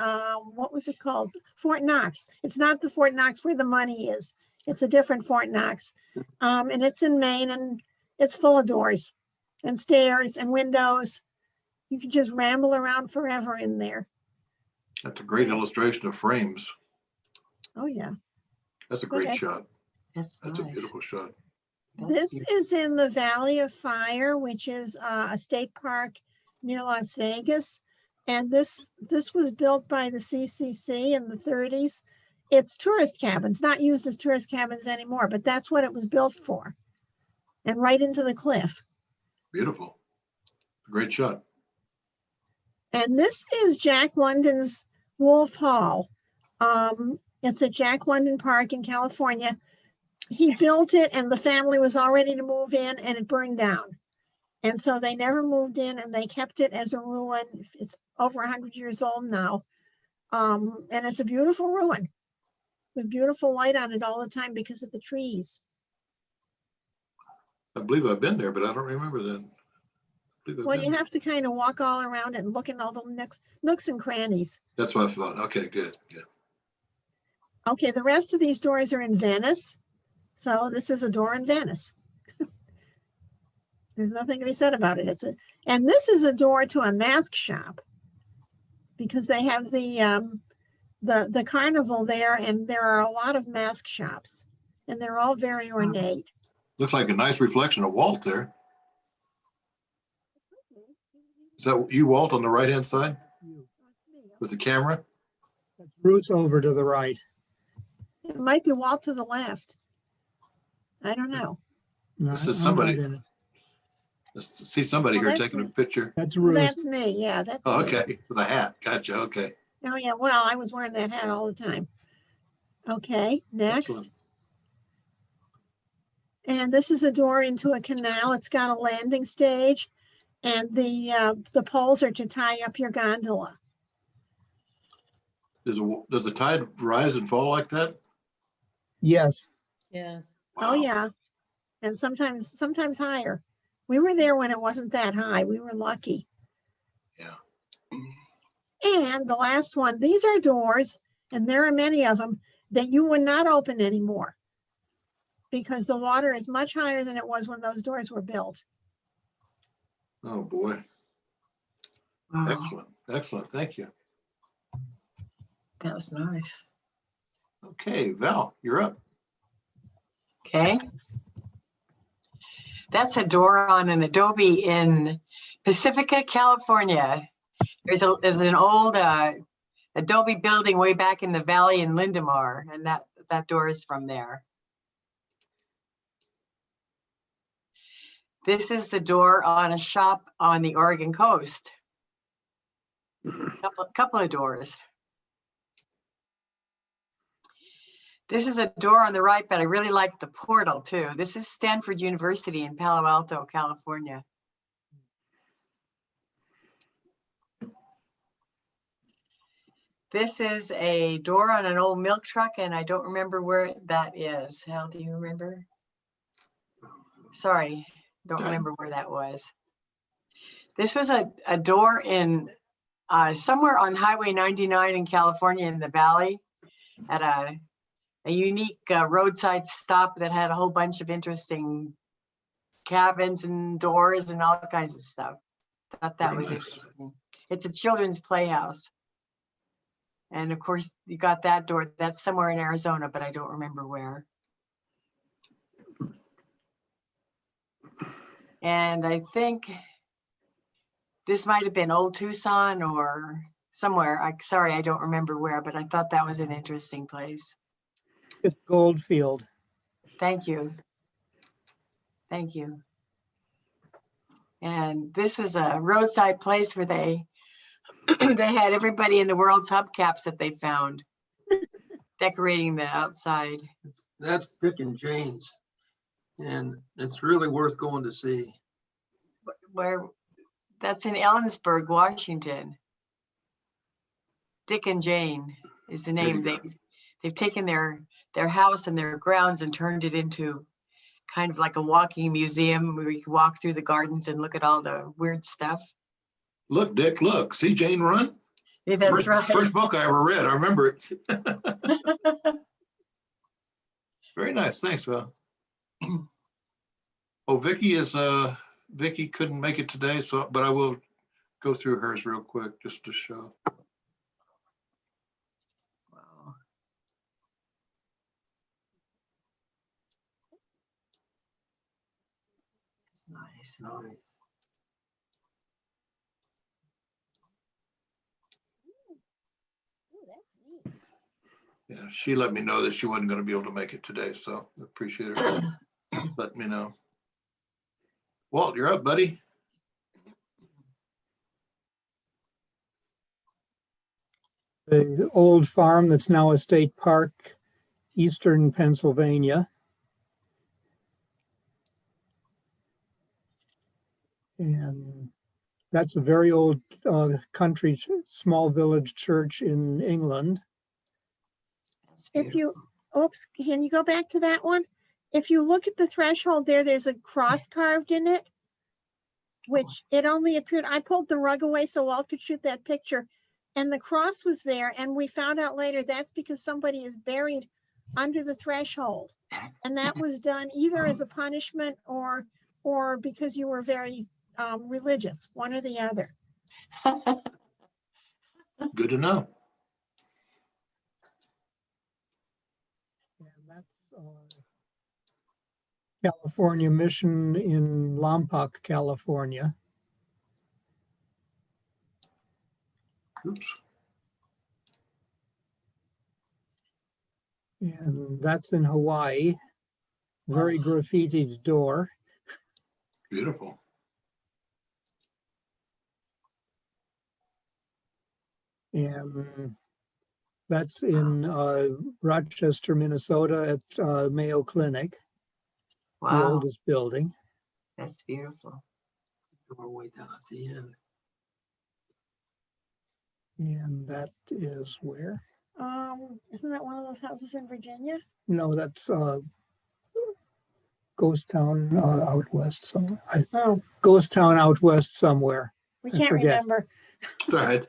Speaker 9: What was it called? Fort Knox. It's not the Fort Knox where the money is. It's a different Fort Knox. And it's in Maine, and it's full of doors and stairs and windows. You can just ramble around forever in there.
Speaker 1: That's a great illustration of frames.
Speaker 9: Oh, yeah.
Speaker 1: That's a great
Speaker 9: Okay.
Speaker 1: shot.
Speaker 15: That's
Speaker 1: That's
Speaker 15: nice.
Speaker 1: a beautiful shot.
Speaker 9: This is in the Valley of Fire, which is a state park near Las Vegas. And this was built by the CCC in the 30s. It's tourist cabins, not used as tourist cabins anymore, but that's what it was built for. And right into the cliff.
Speaker 1: Beautiful. Great shot.
Speaker 9: And this is Jack London's Wolf Hall. It's at Jack London Park in California. He built it and the family was all ready to move in and it burned down. And so they never moved in and they kept it as a ruin. It's over 100 years old now. And it's a beautiful ruin with beautiful light on it all the time because of the trees.
Speaker 1: I believe I've been there, but I don't remember that.
Speaker 9: Well, you have to kind of walk all around it and look in all the nooks and crannies.
Speaker 1: That's what I thought. Okay, good. Yeah.
Speaker 9: Okay, the rest of these doors are in Venice. So this is a door in Venice. There's nothing to be said about it. And this is a door to a mask shop because they have the carnival there, and there are a lot of mask shops, and they're all very ornate.
Speaker 1: Looks like a nice reflection of Walt there. Is that you, Walt, on the right-hand side with the camera?
Speaker 10: That's Bruce over to the right.
Speaker 9: It might be Walt to the left. I don't know.
Speaker 10: No,
Speaker 1: This is
Speaker 10: I'm
Speaker 1: somebody.
Speaker 10: right in it.
Speaker 1: Let's see somebody
Speaker 9: Well,
Speaker 1: here
Speaker 9: that's
Speaker 1: taking a
Speaker 9: me.
Speaker 1: picture.
Speaker 10: That's
Speaker 9: Well,
Speaker 10: Bruce.
Speaker 9: that's me. Yeah, that's
Speaker 1: Oh,
Speaker 9: me.
Speaker 1: okay, with a hat. Gotcha. Okay.
Speaker 9: Oh, yeah. Well, I was wearing that hat all the time. Okay, next.
Speaker 1: Excellent.
Speaker 9: And this is a door into a canal. It's got a landing stage, and the poles are to tie up your gondola.
Speaker 1: Does the tide rise and fall like that?
Speaker 10: Yes.
Speaker 5: Yeah.
Speaker 9: Oh, yeah. And sometimes higher. We were there when it wasn't that high. We were lucky.
Speaker 1: Yeah.
Speaker 9: And the last one, these are doors, and there are many of them that you would not open anymore because the water is much higher than it was when those doors were built.
Speaker 1: Oh, boy.
Speaker 12: Wow,
Speaker 1: Excellent. Excellent. Thank you.
Speaker 12: that was nice.
Speaker 1: Okay, Val, you're up.
Speaker 12: Okay. That's a door on an adobe in Pacifica, California. There's an old adobe building way back in the valley in Lindemar, and that door is from there. This is the door on a shop on the Oregon coast. Couple of doors. This is a door on the right, but I really like the portal too. This is Stanford University in Palo Alto, California. This is a door on an old milk truck, and I don't remember where that is. Hal, do you remember? Sorry, don't remember where that was. This was a door in somewhere on Highway 99 in California in the valley at a unique roadside stop that had a whole bunch of interesting cabins and doors and all kinds of stuff. Thought that was interesting. It's a children's playhouse. And of course, you got that door. That's somewhere in Arizona, but I don't remember where. And I think this might have been Old Tucson or somewhere. Sorry, I don't remember where, but I thought that was an interesting place.
Speaker 10: It's Goldfield.
Speaker 12: Thank you. Thank you. And this was a roadside place where they had everybody in the world's hubcaps that they found decorating the outside.
Speaker 14: That's Dick and Jane's. And it's really worth going to see.
Speaker 12: Where that's in Ellensburg, Washington. Dick and Jane is the name. They've taken their house and their grounds and turned it into kind of like a walking museum where you can walk through the gardens and look at all the weird stuff.
Speaker 1: Look, Dick, look. See Jane run?
Speaker 12: Yeah, that's
Speaker 1: first,
Speaker 12: right.
Speaker 1: First book I ever read. I remember it. Very nice. Thanks, Val. Oh, Vicky couldn't make it today, but I will go through hers real quick just to show.
Speaker 12: Wow. It's nice.
Speaker 14: Nice.
Speaker 1: Yeah, she let me know that she wasn't going to be able to make it today, so I appreciate her letting me know. Walt, you're up, buddy.
Speaker 10: The old farm that's now a state park, eastern Pennsylvania. And that's a very old country, small village church in England.
Speaker 12: That's
Speaker 9: If you,
Speaker 12: beautiful.
Speaker 9: oops, can you go back to that one? If you look at the threshold there, there's a cross carved in it, which it only appeared, I pulled the rug away so Walt could shoot that picture. And the cross was there. And we found out later that's because somebody is buried under the threshold. And that was done either as a punishment or because you were very religious, one or the other.
Speaker 1: Good to know.
Speaker 10: And that's California Mission in Lompoc, California.
Speaker 1: Oops.
Speaker 10: And that's in Hawaii. Very graffitied door.
Speaker 1: Beautiful.
Speaker 10: And that's in Rochester, Minnesota at Mayo Clinic, the
Speaker 12: Wow,
Speaker 10: oldest building.
Speaker 12: that's beautiful.
Speaker 14: We're way down at the end.
Speaker 10: And that is where?
Speaker 9: Isn't that one of those houses in Virginia?
Speaker 10: No, that's Ghost Town out west somewhere.
Speaker 9: Oh,
Speaker 10: Ghost Town out west somewhere.
Speaker 9: we
Speaker 10: I
Speaker 9: can't
Speaker 10: forget.
Speaker 9: remember.
Speaker 1: Go ahead.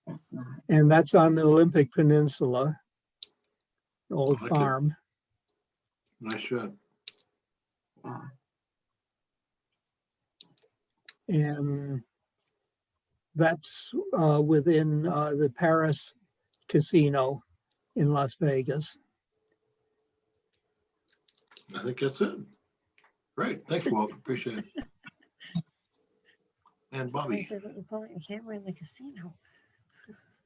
Speaker 12: That's not.
Speaker 10: And that's on the Olympic Peninsula, old
Speaker 1: I like it.
Speaker 10: farm.
Speaker 1: Nice shot.
Speaker 12: Yeah.
Speaker 10: And that's within the Paris Casino in Las Vegas.
Speaker 1: I think that's it. Great. Thanks, Walt. Appreciate it. And Bobby.
Speaker 9: Surprised they let you pull out your camera in the casino,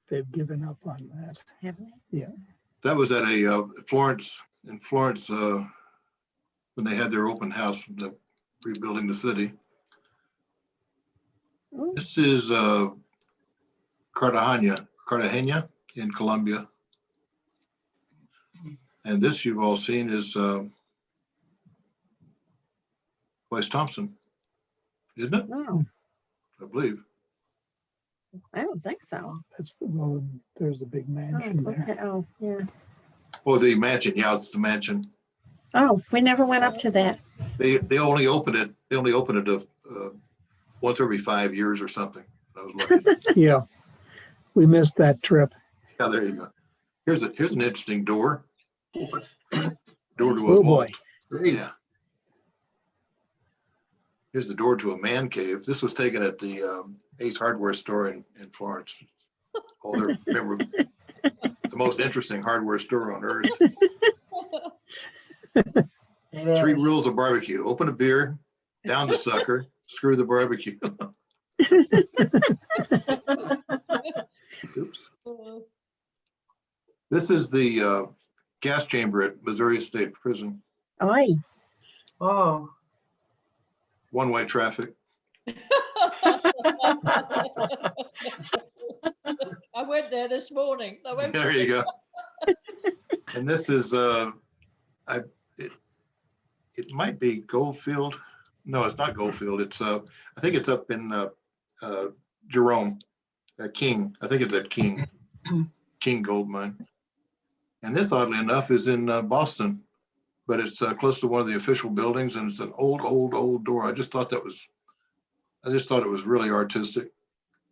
Speaker 10: They've given up on that.
Speaker 9: haven't they?
Speaker 10: Yeah.
Speaker 1: That was at a Florence, in Florence, when they had their open house, the rebuilding the city.
Speaker 9: Ooh,
Speaker 1: This is Cartagena in Colombia. And this you've all seen is West Thompson, isn't it?
Speaker 9: no,
Speaker 1: I believe.
Speaker 9: I don't think so.
Speaker 10: That's well, there's a big
Speaker 9: Oh,
Speaker 10: mansion there.
Speaker 9: okay. Oh, yeah.
Speaker 1: Oh, the mansion. Yeah, it's the mansion.
Speaker 9: Oh, we never went up to that.
Speaker 1: They only open it. They only open it once every 5 years or something. I was lucky.
Speaker 10: Yeah, we missed that trip.
Speaker 1: Yeah, there you go. Here's an interesting door. Door to a
Speaker 10: Oh
Speaker 1: vault.
Speaker 10: boy.
Speaker 1: Yeah. Here's the door to a man cave. This was taken at the Ace Hardware store in Florence. Oh, they're remember the most interesting hardware store on earth. 3 rules of barbecue: open a beer, down the sucker, screw the barbecue. Oops. This is the gas chamber at Missouri State Prison.
Speaker 9: Oi.
Speaker 12: Oh.
Speaker 1: One-way traffic.
Speaker 5: I went there this morning.
Speaker 1: There you go. And this is it might be Goldfield. No, it's not Goldfield. It's I think it's up in Jerome, King. I think it's at King Gold Mine. And this, oddly enough, is in Boston, but it's close to one of the official buildings, and it's an old door. I just thought it was really artistic,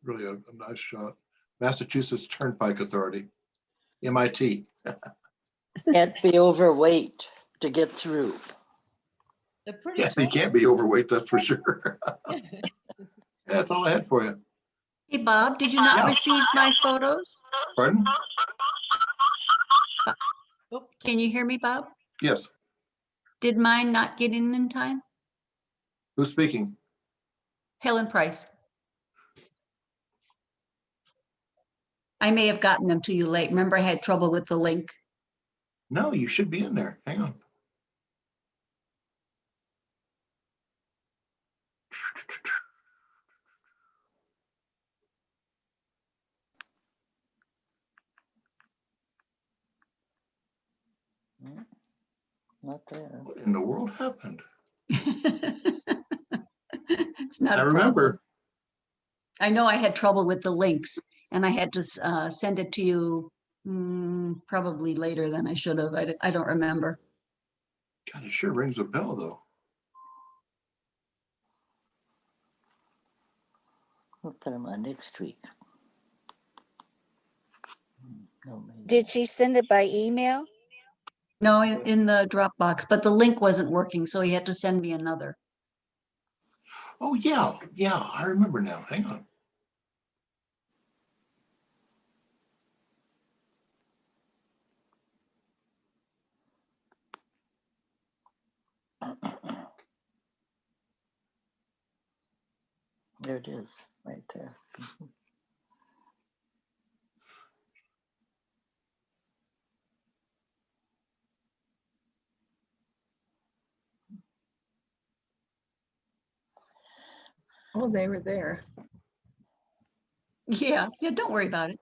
Speaker 1: really a nice shot. Massachusetts Turnpike Authority, MIT.
Speaker 16: Can't be overweight to get through.
Speaker 5: They're pretty
Speaker 1: Yeah, you can't be overweight, that's for sure.
Speaker 5: tall.
Speaker 1: That's all I had for you.
Speaker 17: Hey, Bob, did you not
Speaker 1: Yeah.
Speaker 17: receive my photos?
Speaker 1: Pardon?
Speaker 17: Can you hear me, Bob?
Speaker 1: Yes.
Speaker 17: Did mine not get in time?
Speaker 1: Who's speaking?
Speaker 17: Helen Price. I may have gotten them to you late. Remember, I had trouble with the link.
Speaker 1: No, you should be in there. Hang on.
Speaker 16: Not there.
Speaker 1: What in the world happened?
Speaker 17: It's not
Speaker 1: I
Speaker 17: a problem.
Speaker 1: remember.
Speaker 17: I know I had trouble with the links and I had to send it to you probably later than I should have. I don't remember.
Speaker 1: God, it sure rings a bell though.
Speaker 16: We'll put them on next week. No, maybe.
Speaker 7: Did she send it by email?
Speaker 17: No, in the Dropbox, but the link wasn't working, so he had to send me another.
Speaker 1: Oh, yeah, I remember now. Hang on.
Speaker 16: There it is, right there.
Speaker 3: Oh, they were there.
Speaker 17: Yeah, don't worry about it.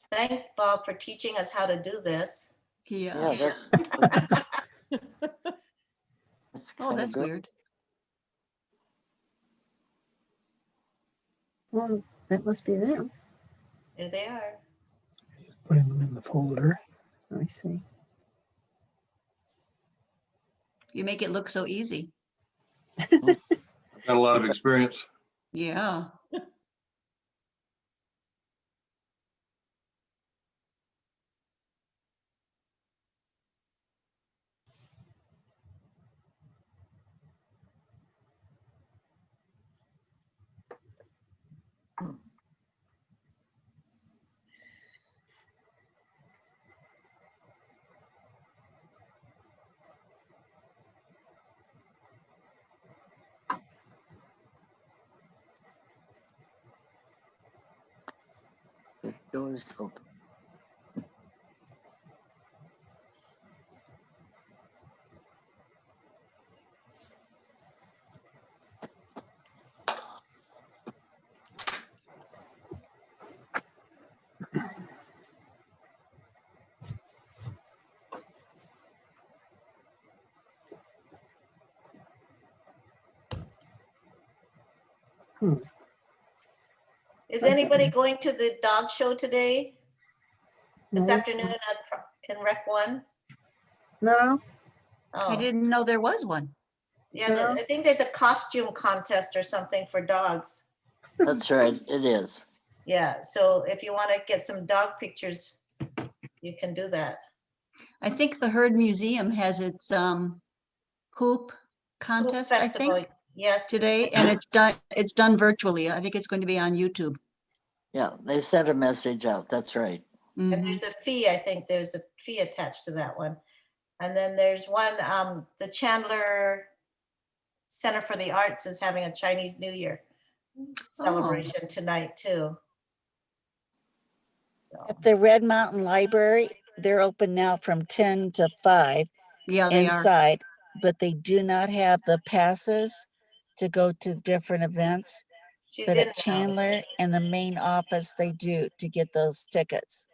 Speaker 2: Thanks, Bob, for teaching us how to do this.
Speaker 17: Yeah.
Speaker 16: That's
Speaker 17: Oh,
Speaker 16: kinda
Speaker 17: that's
Speaker 16: good.
Speaker 17: weird.
Speaker 9: Well, that must be them.
Speaker 2: Here they are.
Speaker 10: Putting them in the folder.
Speaker 9: I see.
Speaker 17: You make it look so easy.
Speaker 1: I've got a lot of experience.
Speaker 17: Yeah.
Speaker 16: The door's open.
Speaker 2: Is anybody going to the dog show today? This
Speaker 9: No.
Speaker 2: afternoon in Rec 1?
Speaker 9: No,
Speaker 17: I
Speaker 2: Oh,
Speaker 17: didn't know there was one.
Speaker 2: yeah,
Speaker 9: No.
Speaker 2: I think there's a costume contest or something for dogs.
Speaker 16: That's right, it is.
Speaker 2: Yeah, so if you want to get some dog pictures, you can do that.
Speaker 17: I think the Herd Museum has its hoop
Speaker 2: Hoop
Speaker 17: contest, I
Speaker 2: Festival,
Speaker 17: think,
Speaker 2: yes.
Speaker 17: today, and it's done virtually. I think it's going to be on YouTube.
Speaker 16: Yeah, they sent a message out, that's right.
Speaker 2: And
Speaker 17: Mhm.
Speaker 2: there's a fee, I think there's a fee attached to that one. And then there's one, the Chandler Center for the Arts is having a Chinese New Year celebration tonight too. So,
Speaker 7: At the Red Mountain Library, they're open now from 10 to 5
Speaker 17: Yeah, they are.
Speaker 7: inside, but they do not have the passes to go to different events.
Speaker 2: she's
Speaker 7: But
Speaker 2: in
Speaker 7: at
Speaker 2: now.
Speaker 7: Chandler and the main office, they do to get those tickets.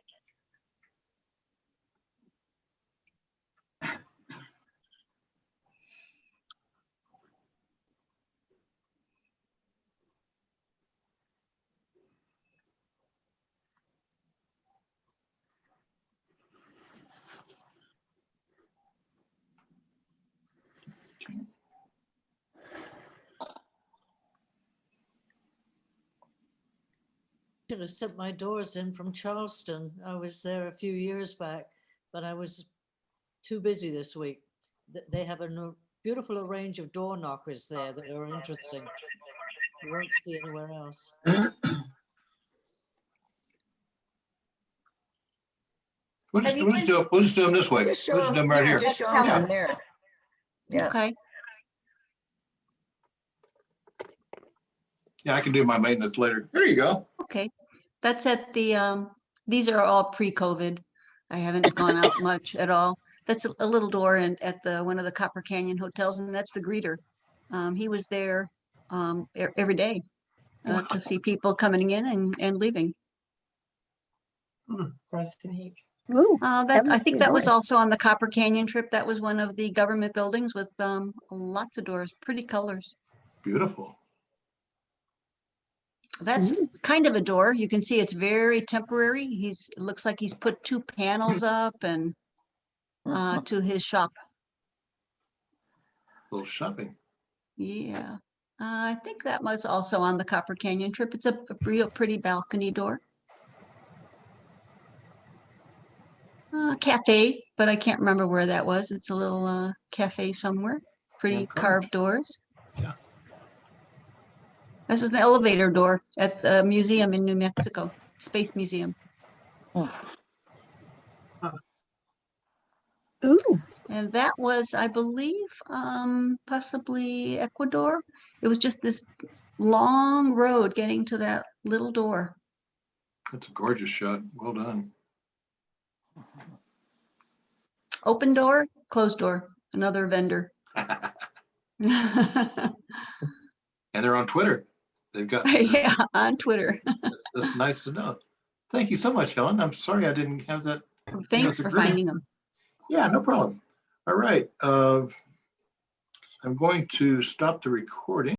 Speaker 5: Should have sent my doors in from Charleston. I was there a few years back, but I was too busy this week. They have a beautiful range of door knockers there that are interesting. You won't see anywhere else.
Speaker 1: We'll just do them this way. We'll just do them right here.
Speaker 3: Just show them
Speaker 1: Yeah.
Speaker 3: on there. Yeah.
Speaker 17: Okay.
Speaker 1: Yeah, I can do my maintenance later. There you go.
Speaker 17: Okay. That's at the, these are all pre-COVID. I haven't gone out much at all. That's a little door at one of the Copper Canyon hotels, and that's the greeter. He was there every day to see people coming in and leaving.
Speaker 12: Preston Heat.
Speaker 9: Ooh,
Speaker 17: I think
Speaker 9: must
Speaker 17: that
Speaker 9: be
Speaker 17: was
Speaker 9: nice.
Speaker 17: also on the Copper Canyon trip. That was one of the government buildings with lots of doors, pretty colors.
Speaker 1: Beautiful.
Speaker 17: That's kind of a door. You can see it's very temporary. It looks like he's put 2 panels up and to his shop.
Speaker 1: Little shopping.
Speaker 17: Yeah. I think that was also on the Copper Canyon trip. It's a real pretty balcony door. Cafe, but I can't remember where that was. It's a little cafe somewhere. Pretty carved doors.
Speaker 1: Yeah.
Speaker 17: This was an elevator door at the museum in New Mexico, Space Museum.
Speaker 9: Ooh,
Speaker 17: And that was, I believe, possibly Ecuador. It was just this long road getting to that little door.
Speaker 1: That's a gorgeous shot. Well done.
Speaker 17: Open door, closed door, another vendor.
Speaker 1: And they're on Twitter. They've got.
Speaker 17: Yeah, on Twitter.
Speaker 1: That's nice to know. Thank you so much, Helen. I'm sorry I didn't have that.
Speaker 17: Thanks for finding them.
Speaker 1: Yeah, no problem. All right. I'm going to stop the recording.